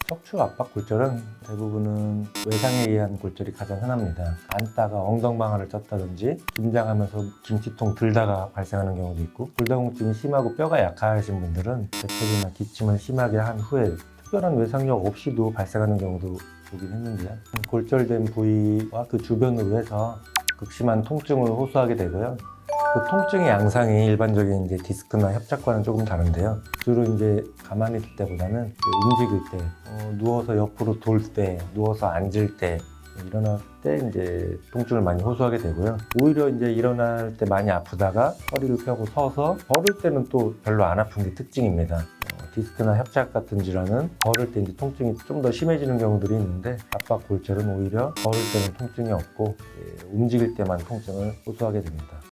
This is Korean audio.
척추 압박 골절은 대부분은 외상에 의한 골절이 가장 흔합니다. 앉다가 엉덩방아를 쪘다든지 김장하면서 김치통 들다가 발생하는 경우도 있고, 골다공증이 심하고 뼈가 약하신 분들은 배터리나 기침을 심하게 한 후에 특별한 외상력 없이도 발생하는 경우도 보긴 했는데요. 골절된 부위와 그 주변으로 해서 극심한 통증을 호소하게 되고요. 그 통증의 양상이 일반적인 이제 디스크나 협착과는 조금 다른데요. 주로 이제 가만히 있을 때보다는 움직일 때, 누워서 옆으로 돌 때, 누워서 앉을 때, 일어날 때 이제 통증을 많이 호소하게 되고요. 오히려 이제 일어날 때 많이 아프다가 허리를 펴고 서서 걸을 때는 또 별로 안 아픈 게 특징입니다. 디스크나 협착 같은 질환은 걸을 때 이제 통증이 좀 더 심해지는 경우들이 있는데, 압박 골절은 오히려 걸을 때는 통증이 없고 움직일 때만 통증을 호소하게 됩니다.